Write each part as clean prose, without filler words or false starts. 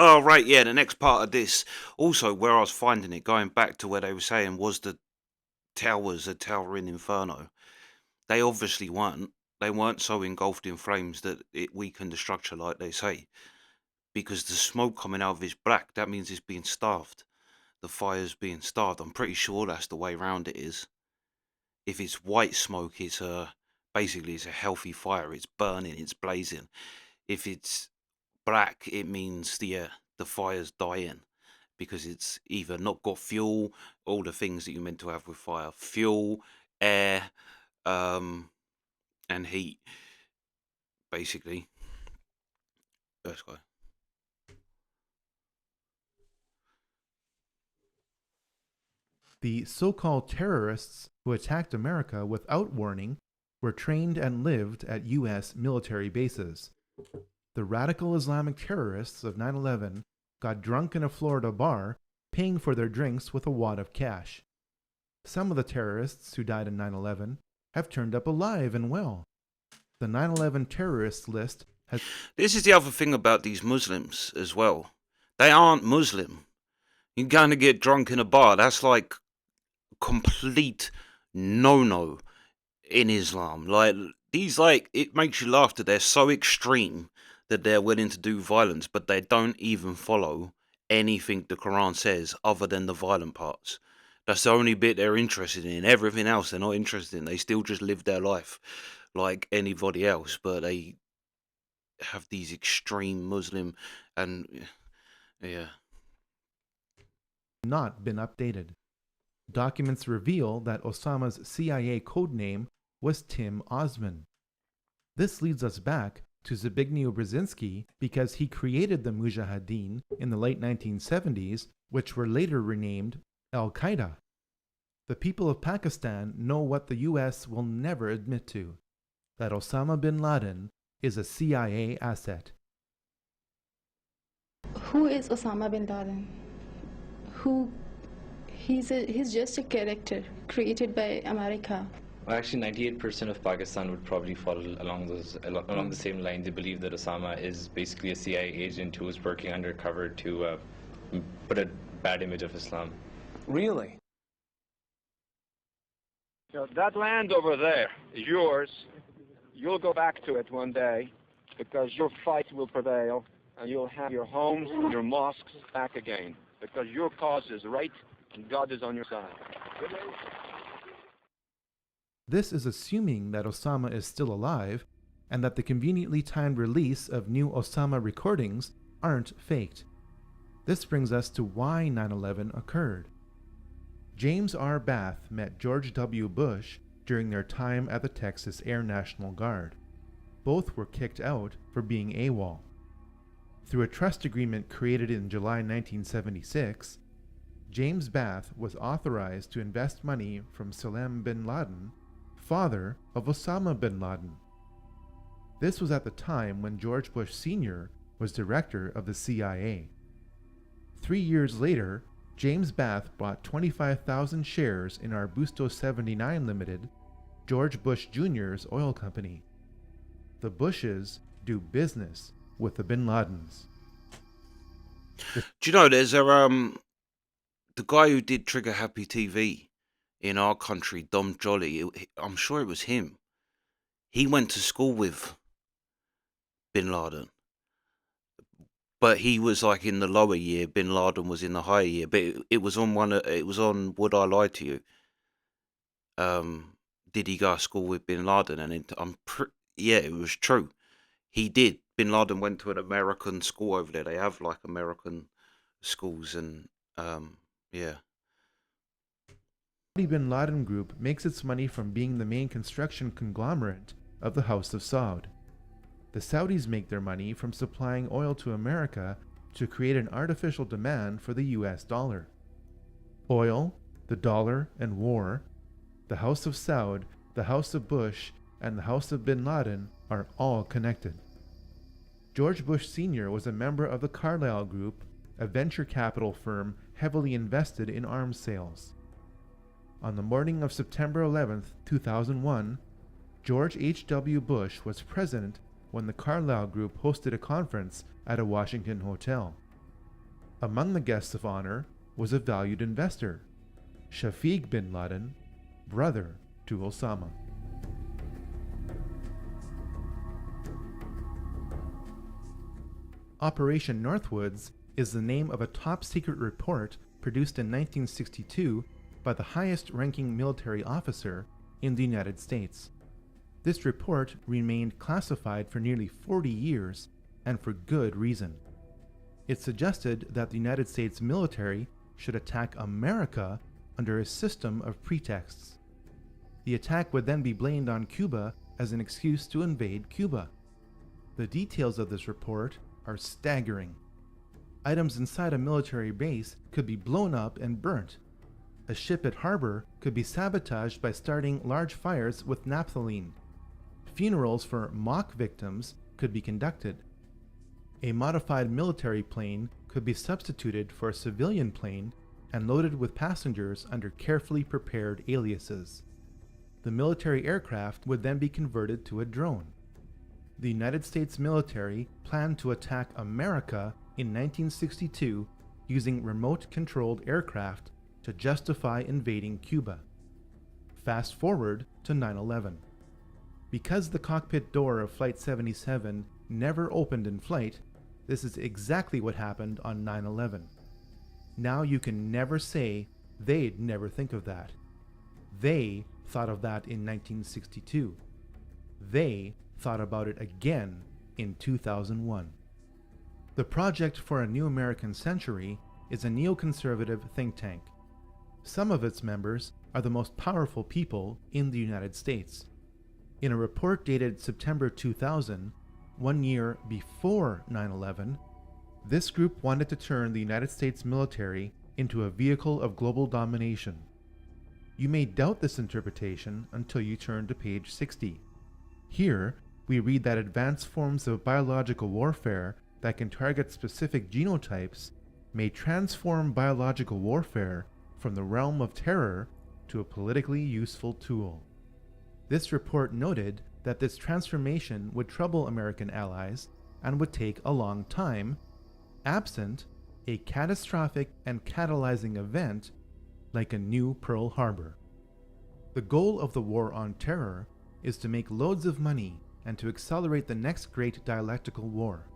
Oh, right, yeah, the next part of this. Also, where I was finding it, going back to where they were saying was the towers a towering inferno. They obviously weren't. They weren't so engulfed in flames that it weakened the structure like they say. Because the smoke coming out of it's black, that means it's being starved. The fire's being starved. I'm pretty sure that's the way round it is. If it's white smoke, it's basically it's a healthy fire. It's burning, it's blazing. If it's black, it means the fire's dying because it's either not got fuel, all the things that you're meant to have with fire, fuel, air, um, and heat, basically. Let's go. The so-called terrorists who attacked America without warning were trained and lived at US military bases. The radical Islamic terrorists of 9/11 got drunk in a Florida bar, paying for their drinks with a wad of cash. Some of the terrorists who died in 9/11 have turned up alive and well. The 9/11 terrorist list has This is the other thing about these Muslims as well. They aren't Muslim. You're going to get drunk in a bar. That's like complete no in Islam. Like these, like it makes you laugh that they're so extreme that they're willing to do violence, but they don't even follow anything the Quran says other than the violent parts. That's the only bit they're interested in. Everything else they're not interested in. They still just live their life like anybody else, but they have these extreme Muslim and yeah. not been updated. Documents reveal that Osama's CIA codename was Tim Osman. This leads us back to Zbigniew Brzezinski because he created the Mujahideen in the late 1970s, which were later renamed Al Qaeda. The people of Pakistan know what the US will never admit to, that Osama bin Laden is a CIA asset. Who is Osama bin Laden? Who he's just a character created by America. Well, actually, 98% of Pakistan would probably follow along the same line. They believe that Osama is basically a CIA agent who is working undercover to put a bad image of Islam. Really? You know, that land over there is yours. You'll go back to it one day because your fight will prevail and you'll have your homes, your mosques back again because your cause is right and God is on your side. This is assuming that Osama is still alive and that the conveniently timed release of new Osama recordings aren't faked. This brings us to why 9/11 occurred. James R. Bath met George W. Bush during their time at the Texas Air National Guard. Both were kicked out for being AWOL. Through a trust agreement created in July 1976, James Bath was authorized to invest money from Salem bin Laden, father of Osama bin Laden. This was at the time when George Bush Sr. was director of the CIA. 3 years later, James Bath bought 25,000 shares in Arbusto 79 Limited, George Bush Jr.'s oil company. The Bushes do business with the bin Ladens. Do you know there's a the guy who did Trigger Happy TV in our country, Dom Jolly. I'm sure it was him. He went to school with Bin Laden, but he was like in the lower year. Bin Laden was in the higher year. But it was on one. It was on Would I Lie to You? Did he go to school with Bin Laden? And yeah, it was true. He did. Bin Laden went to an American school over there. They have like American schools and yeah. The bin Laden Group makes its money from being the main construction conglomerate of the House of Saud. The Saudis make their money from supplying oil to America to create an artificial demand for the US dollar. Oil, the dollar, and war, the House of Saud, the House of Bush, and the House of bin Laden are all connected. George Bush Sr. was a member of the Carlyle Group, a venture capital firm heavily invested in arms sales. On the morning of September 11, 2001, George H.W. Bush was president when the Carlyle Group hosted a conference at a Washington hotel. Among the guests of honor was a valued investor, Shafiq bin Laden, brother to Osama. Operation Northwoods is the name of a top-secret report produced in 1962 by the highest-ranking military officer in the United States. This report remained classified for nearly 40 years, and for good reason. It suggested that the United States military should attack America under a system of pretexts. The attack would then be blamed on Cuba as an excuse to invade Cuba. The details of this report are staggering. Items inside a military base could be blown up and burnt. A ship at harbor could be sabotaged by starting large fires with naphthalene. Funerals for mock victims could be conducted. A modified military plane could be substituted for a civilian plane and loaded with passengers under carefully prepared aliases. The military aircraft would then be converted to a drone. The United States military planned to attack America in 1962 using remote-controlled aircraft to justify invading Cuba. Fast forward to 9/11. Because the cockpit door of Flight 77 never opened in flight, this is exactly what happened on 9/11. Now you can never say they'd never think of that. They thought of that in 1962. They thought about it again in 2001. The Project for a New American Century is a neoconservative think tank. Some of its members are the most powerful people in the United States. In a report dated September 2000, 1 year before 9/11, this group wanted to turn the United States military into a vehicle of global domination. You may doubt this interpretation until you turn to page 60. Here, we read that advanced forms of biological warfare that can target specific genotypes may transform biological warfare from the realm of terror to a politically useful tool. This report noted that this transformation would trouble American allies and would take a long time, absent a catastrophic and catalyzing event like a new Pearl Harbor. The goal of the war on terror is to make loads of money and to accelerate the next great dialectical war.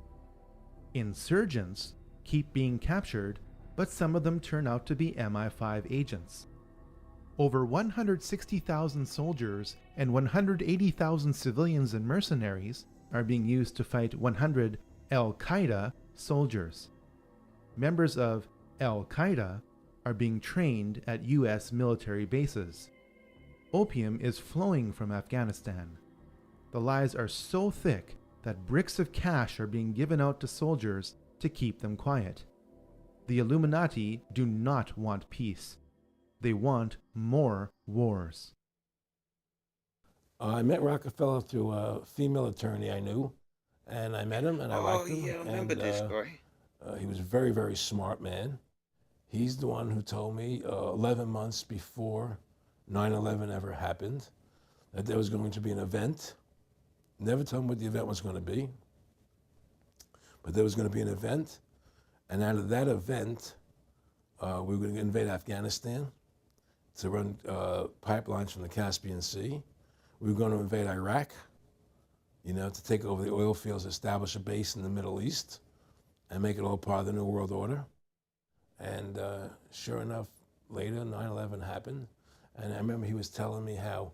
Insurgents keep being captured, but some of them turn out to be MI5 agents. Over 160,000 soldiers and 180,000 civilians and mercenaries are being used to fight 100 Al-Qaeda soldiers. Members of Al-Qaeda are being trained at US military bases. Opium is flowing from Afghanistan. The lies are so thick that bricks of cash are being given out to soldiers to keep them quiet. The Illuminati do not want peace. They want more wars. I met Rockefeller through a female attorney I knew, and I met him and I liked him. Yeah, I remember this guy. He was a very, very smart man. He's the one who told me 11 months before 9/11 ever happened that there was going to be an event. Never told me what the event was going to be, but there was going to be an event, and out of that event, we were going to invade Afghanistan to run pipelines from the Caspian Sea. We were going to invade Iraq, to take over the oil fields, establish a base in the Middle East, and make it all part of the New World Order. And sure enough, later, 9/11 happened. And I remember he was telling me how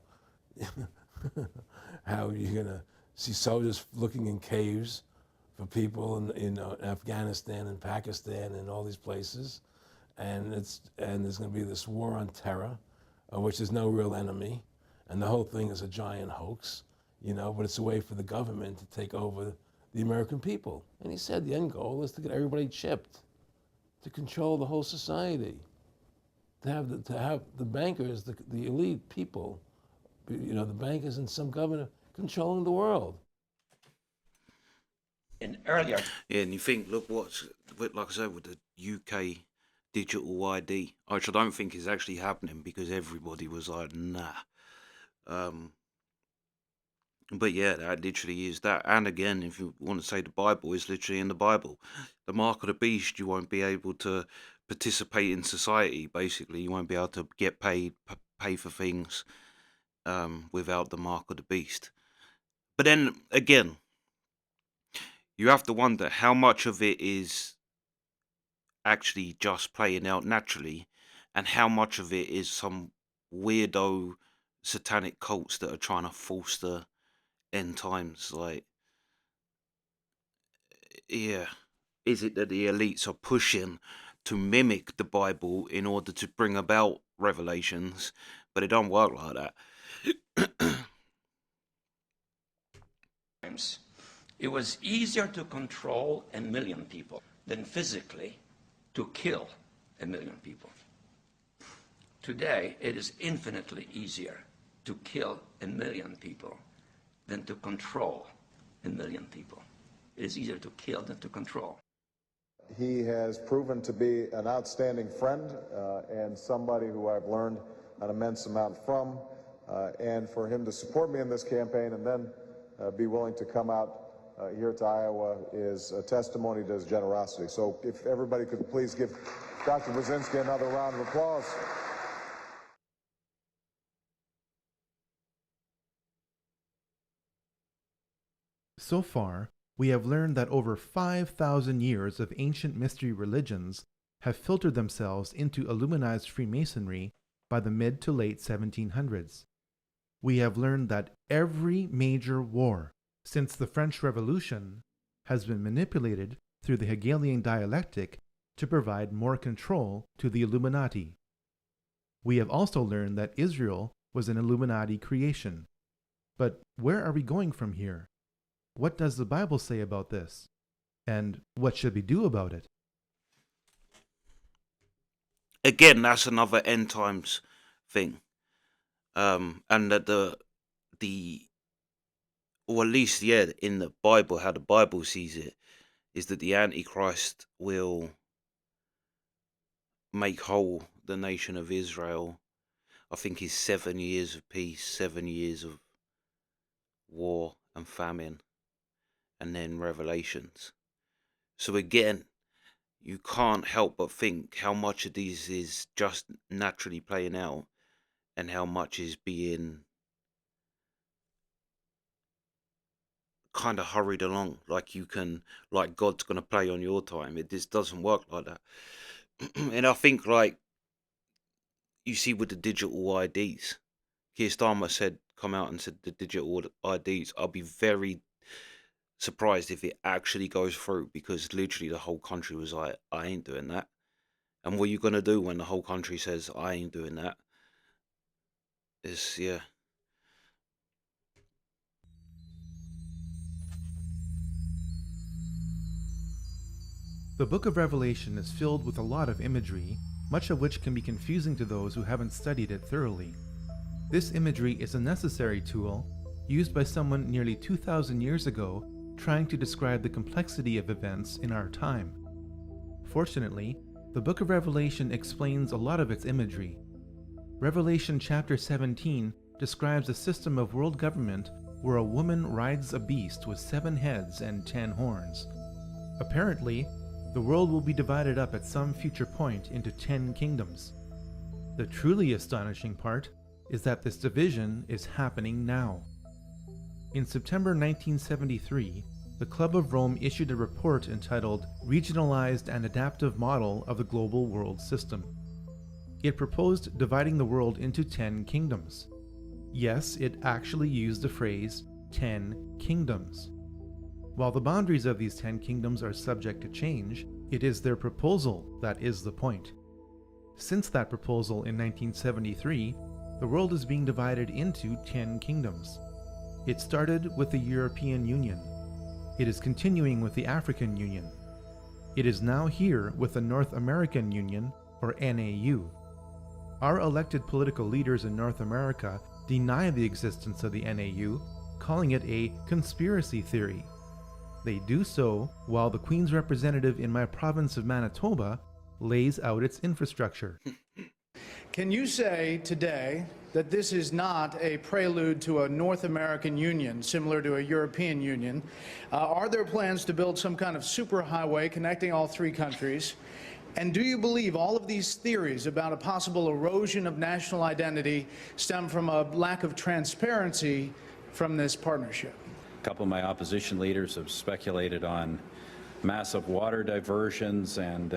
you're going to see soldiers looking in caves for people in Afghanistan and Pakistan and all these places. And there's going to be this war on terror, which is no real enemy. And the whole thing is a giant hoax, but it's a way for the government to take over the American people. And he said the end goal is to get everybody chipped, to control the whole society, to have the bankers, the elite people, the bankers and some governor controlling the world. Yeah, and you think, look, like I said, with the UK digital ID, which I don't think is actually happening because everybody was like, nah. But yeah, that literally is that. And again, if you want to say the Bible is literally in the Bible, the mark of the beast, you won't be able to participate in society. Basically, you won't be able to get paid, pay for things without the mark of the beast. But then again, you have to wonder how much of it is actually just playing out naturally, and how much of it is some weirdo satanic cults that are trying to force the end times. Like, yeah, is it that the elites are pushing to mimic the Bible in order to bring about revelations, but it don't work like that. It was easier to control 1 million people than physically to kill 1 million people. Today, it is infinitely easier to kill 1 million people than to control 1 million people. It is easier to kill than to control. He has proven to be an outstanding friend and somebody who I've learned an immense amount from. And for him to support me in this campaign and then be willing to come out here to Iowa is a testimony to his generosity. So if everybody could please give Dr. Brzezinski another round of applause. So far, we have learned that over 5,000 years of ancient mystery religions have filtered themselves into Illuminized Freemasonry by the mid to late 1700s. We have learned that every major war since the French Revolution has been manipulated through the Hegelian dialectic to provide more control to the Illuminati. We have also learned that Israel was an Illuminati creation. But where are we going from here? What does the Bible say about this? And what should we do about it? Again, that's another end times thing. And that or at least, yeah, in the Bible, how the Bible sees it, is that the Antichrist will make whole the nation of Israel. I think is 7 years of peace, 7 years of war and famine, and then Revelations. So again, you can't help but think how much of these is just naturally playing out and how much is being kind of hurried along, like God's going to play on your time. It just doesn't work like that. And I think, like, you see with the digital IDs, Keir Starmer come out and said the digital IDs, I'll be very surprised if it actually goes through, because literally the whole country was like, I ain't doing that. And what are you going to do when the whole country says, I ain't doing that? It's, yeah. The book of Revelation is filled with a lot of imagery, much of which can be confusing to those who haven't studied it thoroughly. This imagery is a necessary tool used by someone nearly 2,000 years ago trying to describe the complexity of events in our time. Fortunately, the book of Revelation explains a lot of its imagery. Revelation chapter 17 describes a system of world government where a woman rides a beast with 7 heads and 10 horns. Apparently, the world will be divided up at some future point into 10 kingdoms. The truly astonishing part is that this division is happening now. In September 1973, the Club of Rome issued a report entitled Regionalized and Adaptive Model of the Global World System. It proposed dividing the world into 10 kingdoms. Yes, it actually used the phrase 10 kingdoms. While the boundaries of these 10 kingdoms are subject to change, it is their proposal that is the point. Since that proposal in 1973, the world is being divided into 10 kingdoms. It started with the European Union. It is continuing with the African Union. It is now here with the North American Union, or NAU. Our elected political leaders in North America deny the existence of the NAU, calling it a conspiracy theory. They do so while the Queen's representative in my province of Manitoba lays out its infrastructure. Can you say today that this is not a prelude to a North American Union, similar to a European Union. Are there plans to build some kind of superhighway connecting all three countries? And do you believe all of these theories about a possible erosion of national identity stem from a lack of transparency from this partnership? A couple of my opposition leaders have speculated on massive water diversions and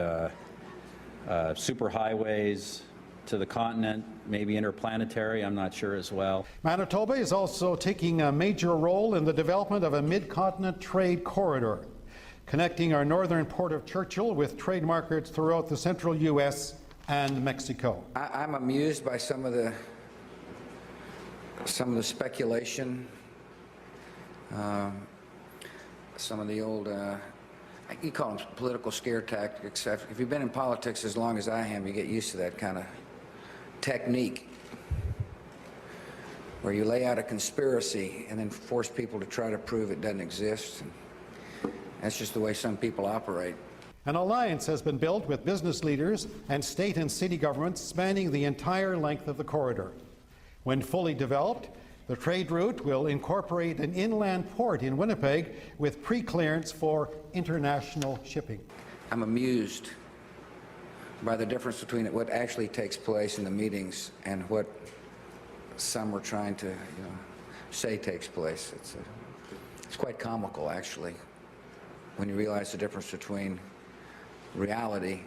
superhighways to the continent, maybe interplanetary, I'm not sure as well. Manitoba is also taking a major role in the development of a mid-continent trade corridor, connecting our northern port of Churchill with trade markets throughout the central U.S. and Mexico. I'm amused by some of the speculation, some of the old, you call them political scare tactics. If you've been in politics as long as I am, you get used to that kind of technique where you lay out a conspiracy and then force people to try to prove it doesn't exist. And that's just the way some people operate. An alliance has been built with business leaders and state and city governments spanning the entire length of the corridor. When fully developed, the trade route will incorporate an inland port in Winnipeg with pre-clearance for international shipping. I'm amused by the difference between what actually takes place in the meetings and what some are trying to say takes place. It's quite comical, actually, when you realize the difference between reality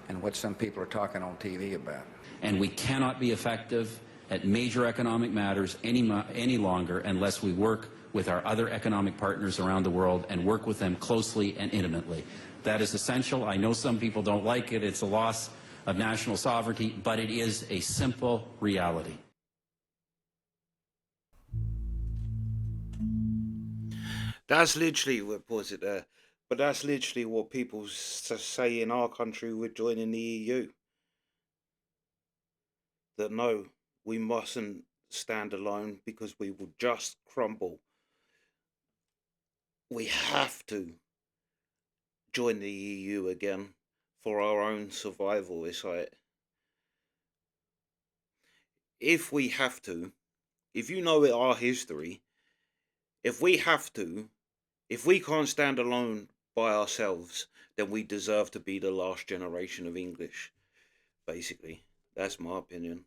and what some people are talking on TV about. And we cannot be effective at major economic matters any longer unless we work with our other economic partners around the world and work with them closely and intimately. That is essential. I know some people don't like it. It's a loss of national sovereignty, but it is a simple reality. That's literally what was it there. But that's literally what people say in our country with joining the EU. That no, we mustn't stand alone because we will just crumble. We have to join the EU again for our own survival. It's like, if we have to, if you know our history, if we have to, if we can't stand alone by ourselves, then we deserve to be the last generation of English. Basically, that's my opinion.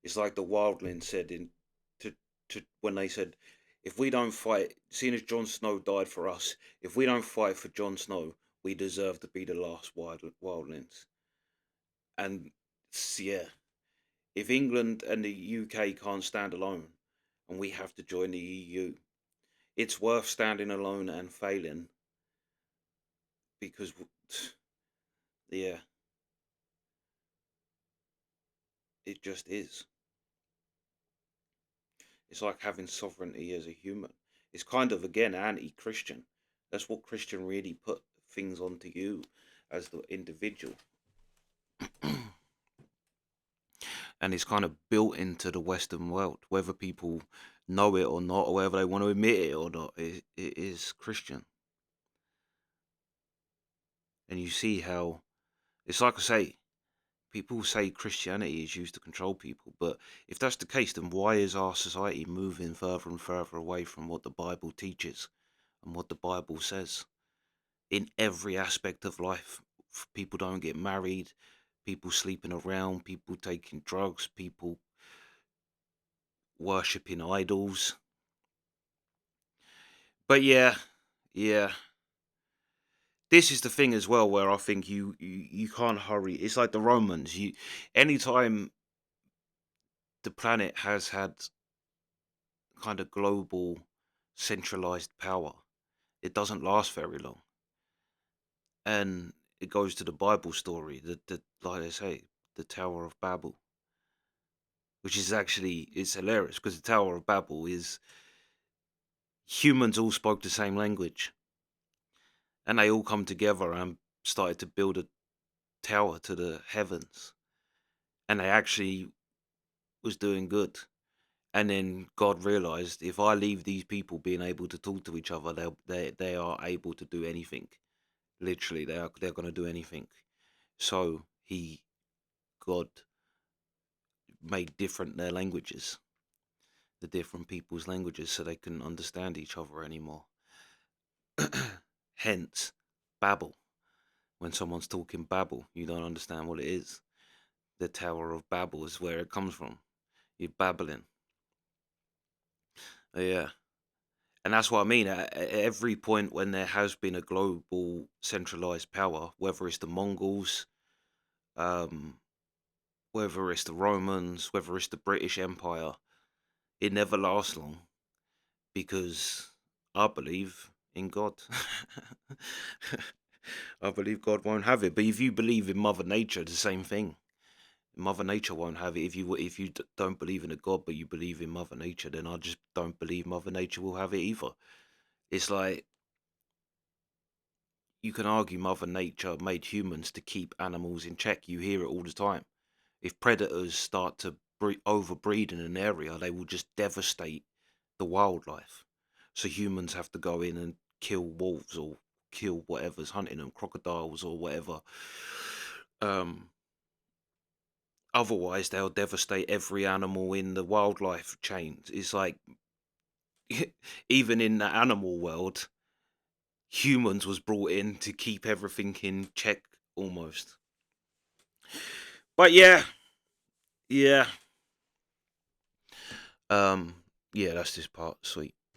It's like the Wildlings said when they said, if we don't fight, seeing as Jon Snow died for us, if we don't fight for Jon Snow, we deserve to be the last Wildlings. And yeah, if England and the UK can't stand alone, and we have to join the EU, it's worth standing alone and failing. Because, yeah, it just is. It's like having sovereignty as a human. It's kind of, again, anti-Christian. That's what Christian really put things onto you as the individual. And it's kind of built into the Western world, whether people know it or not, or whether they want to admit it or not, it is Christian. And you see how, it's like I say, people say Christianity is used to control people, but if that's the case, then why is our society moving further and further away from what the Bible teaches and what the Bible says? In every aspect of life, people don't get married, people sleeping around, people taking drugs, people worshipping idols. But yeah. This is the thing as well where I think you can't hurry. It's like the Romans. Anytime the planet has had kind of global centralized power, it doesn't last very long. And it goes to the Bible story, the like I say, the Tower of Babel, which is actually, it's hilarious because the Tower of Babel is humans all spoke the same language. And they all come together and started to build a tower to the heavens. And they actually was doing good. And then God realized, if I leave these people being able to talk to each other, they are able to do anything. Literally, they're going to do anything. So God made different their languages, the different people's languages, so they couldn't understand each other anymore. Hence, Babel. When someone's talking Babel, you don't understand what it is. The Tower of Babel is where it comes from. You're babbling. Yeah. And that's what I mean. At every point when there has been a global centralized power, whether it's the Mongols, um, whether it's the Romans, whether it's the British Empire, it never lasts long because I believe in God. I believe God won't have it. But if you believe in Mother Nature, it's the same thing. Mother Nature won't have it. If you don't believe in a God, but you believe in Mother Nature, then I just don't believe Mother Nature will have it either. It's like you can argue Mother Nature made humans to keep animals in check. You hear it all the time. If predators start to overbreed in an area, they will just devastate the wildlife. So humans have to go in and kill wolves or kill whatever's hunting them, crocodiles or whatever. Otherwise, they'll devastate every animal in the wildlife chain. It's like, even in the animal world, humans was brought in to keep everything in check almost. But yeah. Yeah, that's this part. Sweet.